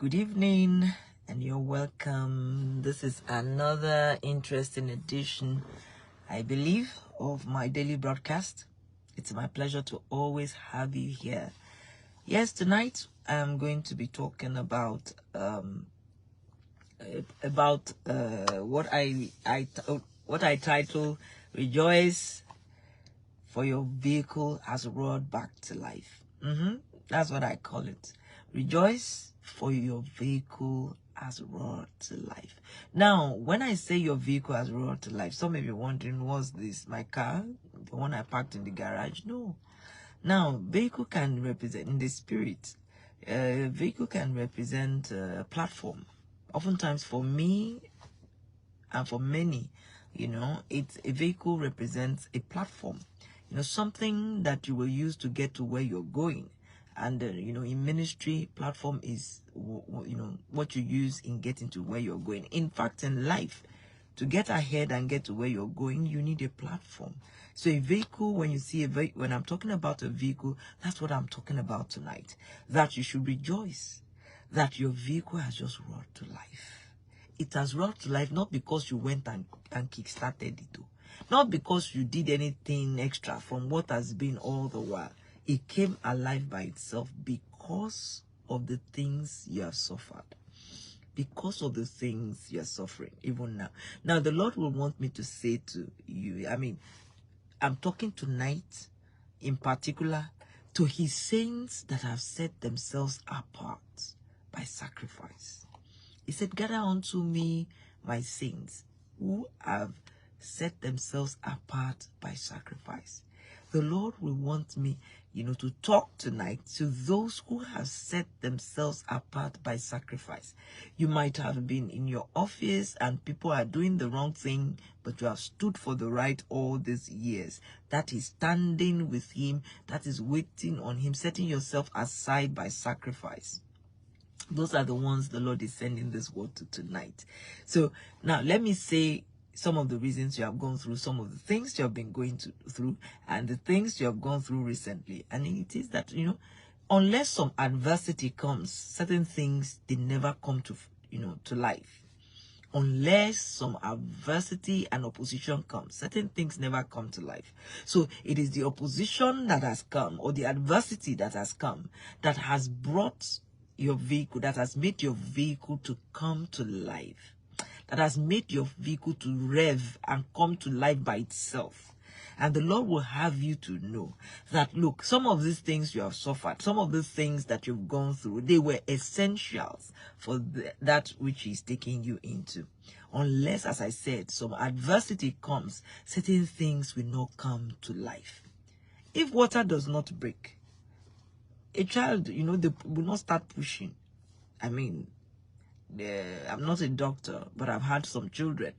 Good evening, and you're welcome. This is another interesting edition, I believe, of my daily broadcast. It's my pleasure to always have you here. Yes, tonight I'm going to be talking about what I title "Rejoice, for your vehicle has roared back to life." That's what I call it. Rejoice, for your vehicle has roared to life. Now, when I say your vehicle has roared to life, some may be wondering, what's this? My car? The one I parked in the garage? No. Now, vehicle can represent, in the spirit, vehicle can represent a platform. Oftentimes for me and for many, it's a vehicle represents a platform. Something that you will use to get to where you're going. And in ministry, platform is what you use in getting to where you're going. In fact, in life, to get ahead and get to where you're going, you need a platform. So a vehicle, when you see when I'm talking about a vehicle, that's what I'm talking about tonight. That you should rejoice that your vehicle has just roared to life. It has roared to life not because you went and kick-started it, not because you did anything extra from what has been all the while. It came alive by itself because of the things you have suffered. Because of the things you're suffering, even now. Now, the Lord will want me to say to you, I'm talking tonight, in particular, to his saints that have set themselves apart by sacrifice. He said, gather unto me, my saints, who have set themselves apart by sacrifice. The Lord will want me, to talk tonight to those who have set themselves apart by sacrifice. You might have been in your office and people are doing the wrong thing, but you have stood for the right all these years. That is standing with him, that is waiting on him, setting yourself aside by sacrifice. Those are the ones the Lord is sending this word to tonight. So now let me say some of the reasons you have gone through, some of the things you have been going through, and the things you have gone through recently. And it is that, unless some adversity comes, certain things, they never come to life. Unless some adversity and opposition comes, certain things never come to life. So it is the opposition that has come, or the adversity that has come, that has brought your vehicle, that has made your vehicle to come to life, that has made your vehicle to rev and come to life by itself. And the Lord will have you to know that, look, some of these things you have suffered, some of the things that you've gone through, they were essentials for that which He's taking you into. Unless, as I said, some adversity comes, certain things will not come to life. If water does not break, a child, they will not start pushing. I'm not a doctor, but I've had some children.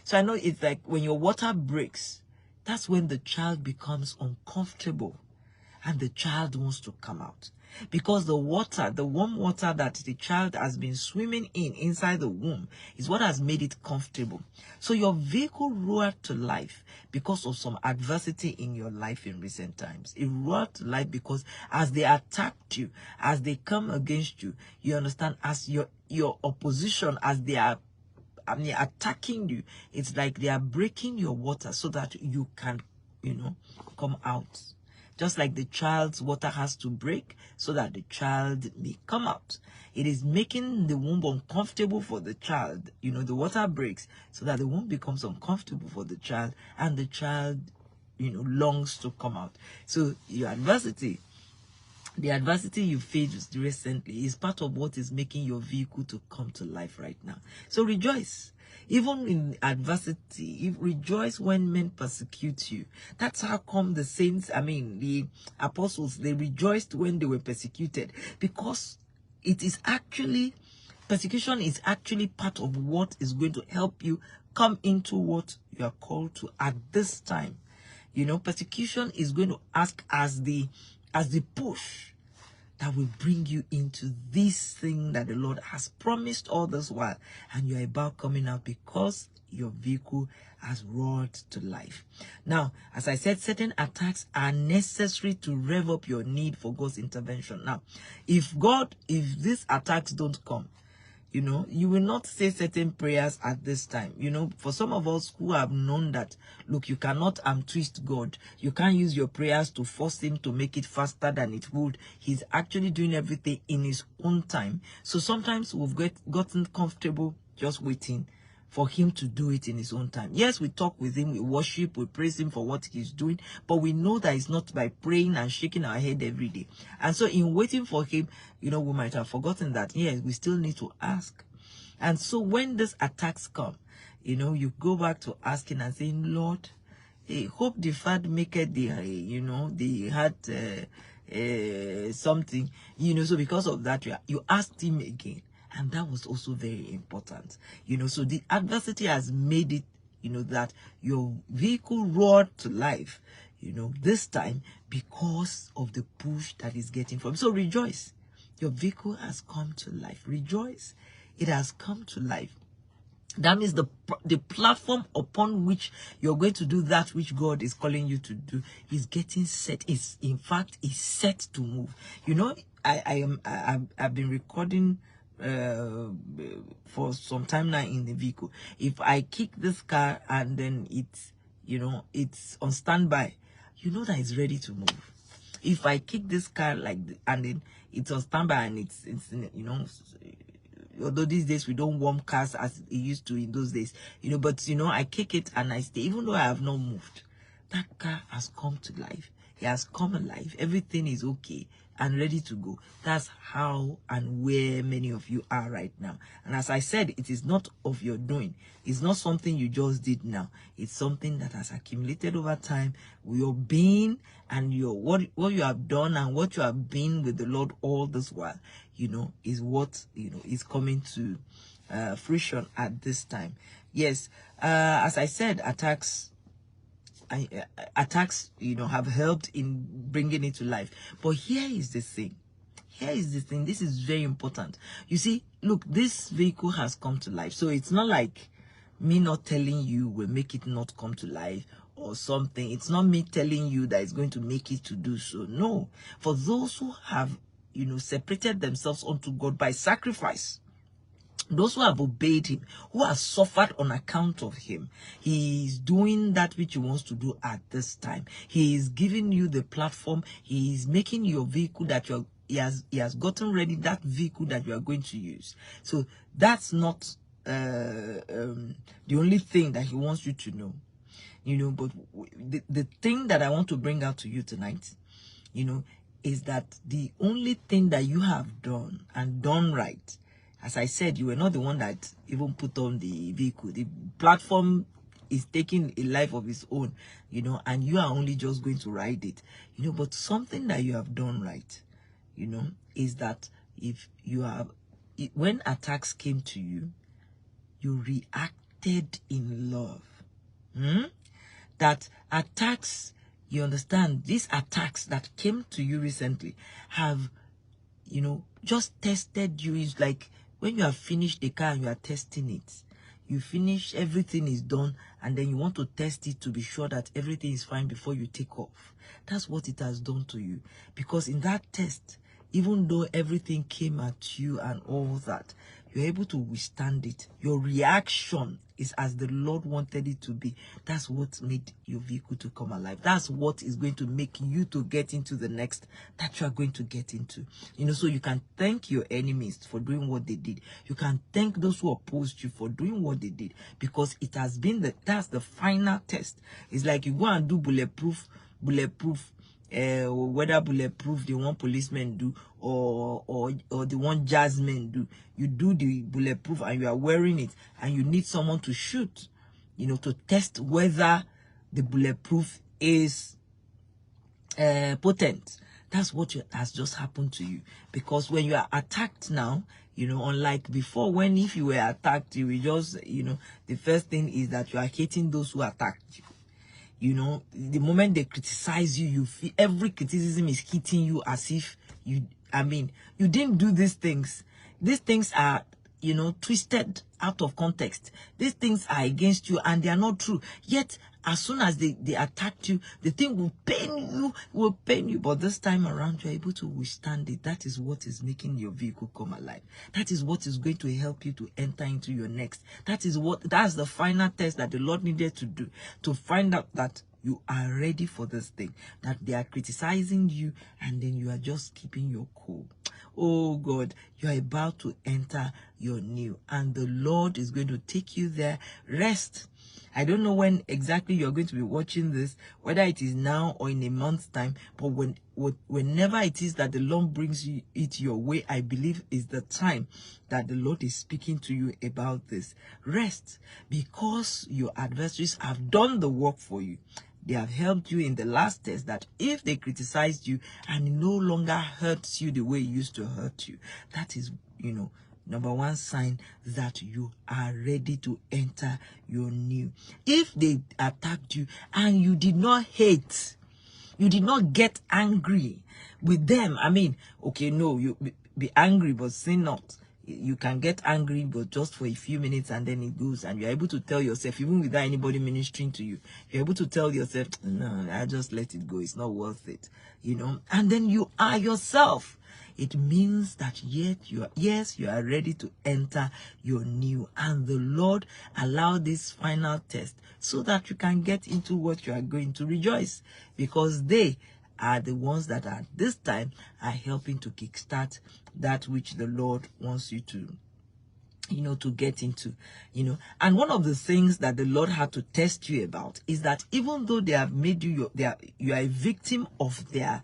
So I know it's like when your water breaks, that's when the child becomes uncomfortable and the child wants to come out. Because the water, the warm water that the child has been swimming inside the womb, is what has made it comfortable. So your vehicle roared to life because of some adversity in your life in recent times. It roared to life because as they attacked you, as they come against you, you understand, as your opposition, as they are attacking you, it's like they are breaking your water so that you can, come out. Just like the child's water has to break so that the child may come out. It is making the womb uncomfortable for the child. The water breaks so that the womb becomes uncomfortable for the child, and the child, longs to come out. So your adversity, the adversity you faced recently, is part of what is making your vehicle to come to life right now. So rejoice. Even in adversity, rejoice when men persecute you. That's how come the saints, the apostles, they rejoiced when they were persecuted. Because it is actually, persecution is actually part of what is going to help you come into what you are called to at this time. Persecution is going to act as the push that will bring you into this thing that the Lord has promised all this while, and you're about coming out, because your vehicle has roared to life. Now, as I said, certain attacks are necessary to rev up your need for God's intervention. Now, if these attacks don't come, you know, you will not say certain prayers at this time. You know, for some of us who have known that, look, you cannot twist God. You can't use your prayers to force him to make it faster than it would. He's actually doing everything in his own time. So sometimes we've gotten comfortable just waiting for him to do it in his own time. Yes, we talk with him, we worship, we praise him for what he's doing, but we know that it's not by praying and shaking our head every day. And so in waiting for him, you know, we might have forgotten that, yes, we still need to ask. And so when these attacks come, you know, you go back to asking and saying, Lord, hope deferred maketh the, you know, they had something, you know, so because of that, you asked him again. And that was also very important, you know. So the adversity has made it, you know, that your vehicle roared to life, you know, this time because of the push that is getting from. So rejoice. Your vehicle has come to life. Rejoice. It has come to life. That means the platform upon which you're going to do that which God is calling you to do is getting set. Is in fact is set to move. You know, I've been recording for some time now in the vehicle. If I kick this car and then it's, you know, it's on standby, you know that it's ready to move. If I kick this car like and then it's on standby and it's you know, although these days we don't warm cars as it used to in those days, you know, but you know, I kick it and I stay, even though I have not moved. That car has come to life. It has come alive. Everything is okay and ready to go. That's how and where many of you are right now. And as I said, it is not of your doing. It's not something you just did now. It's something that has accumulated over time. Your being and your what you have done and what you have been with the Lord all this while, you know, is what, you know, is coming to fruition at this time. Yes, as I said, attacks, you know, have helped in bringing it to life. But here is the thing. Here is the thing. This is very important. You see, look, this vehicle has come to life. So it's not like me not telling you will make it not come to life or something. It's not me telling you that it's going to make it to do so. No. For those who have, you know, separated themselves unto God by sacrifice, those who have obeyed him, who have suffered on account of him, he is doing that which he wants to do at this time. He is giving you the platform. He is making your vehicle that he has gotten ready, that vehicle that you are going to use. So that's not the only thing that he wants you to know, you know. But the thing that I want to bring out to you tonight, you know, is that the only thing that you have done and done right, as I said, you were not the one that even put on the vehicle. The platform is taking a life of its own, you know, and you are only just going to ride it, you know. But something that you have done right, you know, is that if you have, when attacks came to you, you reacted in love. That attacks, you understand, these attacks that came to you recently have, you know, just tested you. It's like when you have finished the car and you are testing it, you finish, everything is done, and then you want to test it to be sure that everything is fine before you take off. That's what it has done to you. Because in that test, even though everything came at you and all that, you're able to withstand it. Your reaction is as the Lord wanted it to be. That's what made your vehicle to come alive. That's what is going to make you to get into the next that you are going to get into. You know, so you can thank your enemies for doing what they did. You can thank those who opposed you for doing what they did, because it has been that's the final test. It's like you go and do bulletproof, whether bulletproof the one policemen do or the one jazzmen do. You do the bulletproof and you are wearing it and you need someone to shoot, you know, to test whether the bulletproof is potent. That's what has just happened to you. Because when you are attacked now, you know, unlike before, when if you were attacked, you will just, you know, the first thing is that you are hating those who attacked you. You know, the moment they criticize you, you feel every criticism is hitting you as if you, I mean, you didn't do these things. These things are twisted out of context. These things are against you and they are not true. Yet, as soon as they attacked you, the thing will pain you. But this time around, you're able to withstand it. That is what is making your vehicle come alive. That is what is going to help you to enter into your next. That's the final test that the Lord needed to do, to find out that you are ready for this thing, that they are criticizing you and then you are just keeping your cool. Oh God, you are about to enter your new, and the Lord is going to take you there. Rest. I don't know when exactly you're going to be watching this, whether it is now or in a month's time, but whenever it is that the Lord brings it your way, I believe is the time that the Lord is speaking to you about this. Rest, because your adversaries have done the work for you. They have helped you in the last test, that if they criticized you and it no longer hurts you the way it used to hurt you, that is, number one sign that you are ready to enter your new. If they attacked you and you did not hate, you did not get angry with them, okay, no, you be angry, but sin not. You can get angry, but just for a few minutes, and then it goes, and you're able to tell yourself, even without anybody ministering to you, you're able to tell yourself, no, I just let it go. It's not worth it, and then you are yourself. It means that you are ready to enter your new, and the Lord allowed this final test so that you can get into what you are going to rejoice, because they are the ones that at this time are helping to kickstart that which the Lord wants you to, to get into, And one of the things that the Lord had to test you about is that even though they have made you, you are a victim of their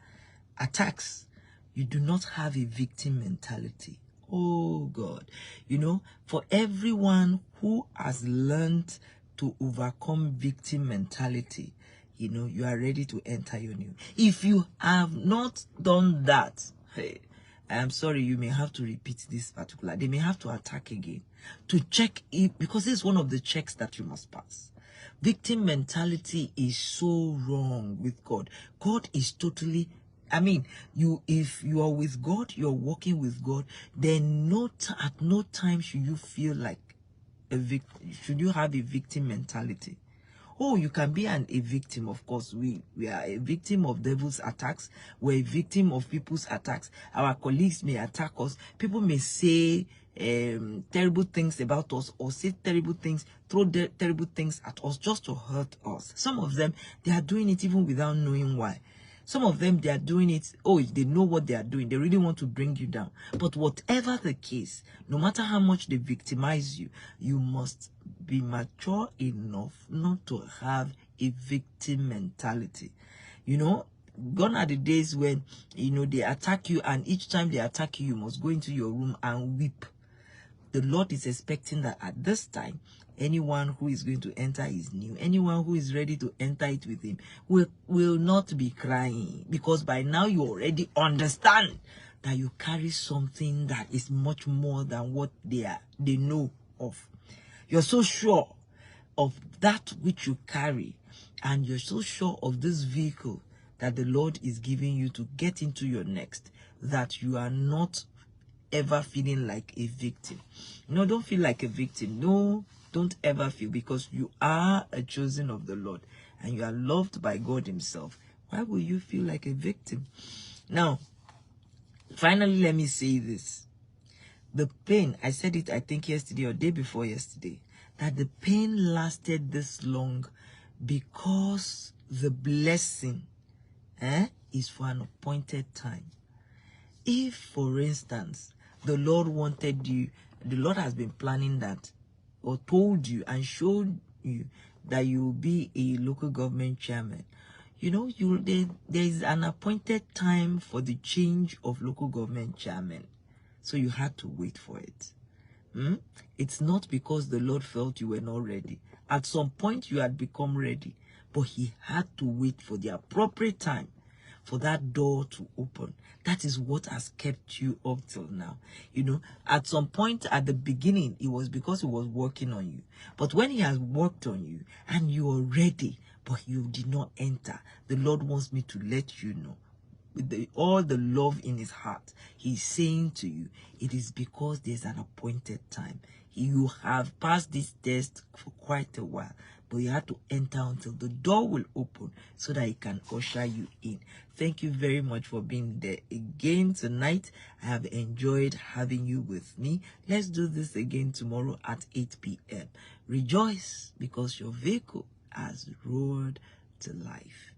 attacks, you do not have a victim mentality. Oh God, for everyone who has learned to overcome victim mentality, you are ready to enter your new. If you have not done that, hey, I am sorry, you may have to repeat this particular. They may have to attack again to check it, because this is one of the checks that you must pass. Victim mentality is so wrong with God. God is totally, if you are with God, you're walking with God, then at no time should you feel like should you have a victim mentality. Oh, you can be a victim, of course. We are a victim of devil's attacks. We're a victim of people's attacks. Our colleagues may attack us. People may say terrible things about us, or say terrible things, throw terrible things at us just to hurt us. Some of them, they are doing it even without knowing why. Some of them, they are doing it, they know what they are doing. They really want to bring you down. But whatever the case, no matter how much they victimize you, you must be mature enough not to have a victim mentality. Gone are the days when, they attack you, and each time they attack you, you must go into your room and weep. The Lord is expecting that at this time, anyone who is going to enter his new, anyone who is ready to enter it with him, will not be crying, because by now you already understand that you carry something that is much more than what they know of. You're so sure of that which you carry, and you're so sure of this vehicle that the Lord is giving you to get into your next, that you are not ever feeling like a victim. Don't feel like a victim. No, don't ever feel, because you are a chosen of the Lord and you are loved by God himself. Why will you feel like a victim? Now, finally, let me say this. The pain, I said it, I think yesterday or day before yesterday, that the pain lasted this long because the blessing is for an appointed time. If, for instance, the Lord wanted you, the Lord has been planning that, or told you and showed you that you will be a local government chairman, there is an appointed time for the change of local government chairman. So you had to wait for it. It's not because the Lord felt you were not ready. At some point you had become ready, but he had to wait for the appropriate time for that door to open. That is what has kept you up till now. At some point at the beginning, it was because he was working on you. But when he has worked on you and you are ready, but you did not enter, the Lord wants me to let you know, with all the love in his heart, he's saying to you, it is because there's an appointed time. You have passed this test for quite a while, but you have to enter until the door will open so that he can usher you in. Thank you very much for being there again tonight. I have enjoyed having you with me. Let's do this again tomorrow at 8 p.m. Rejoice because your vehicle has roared to life.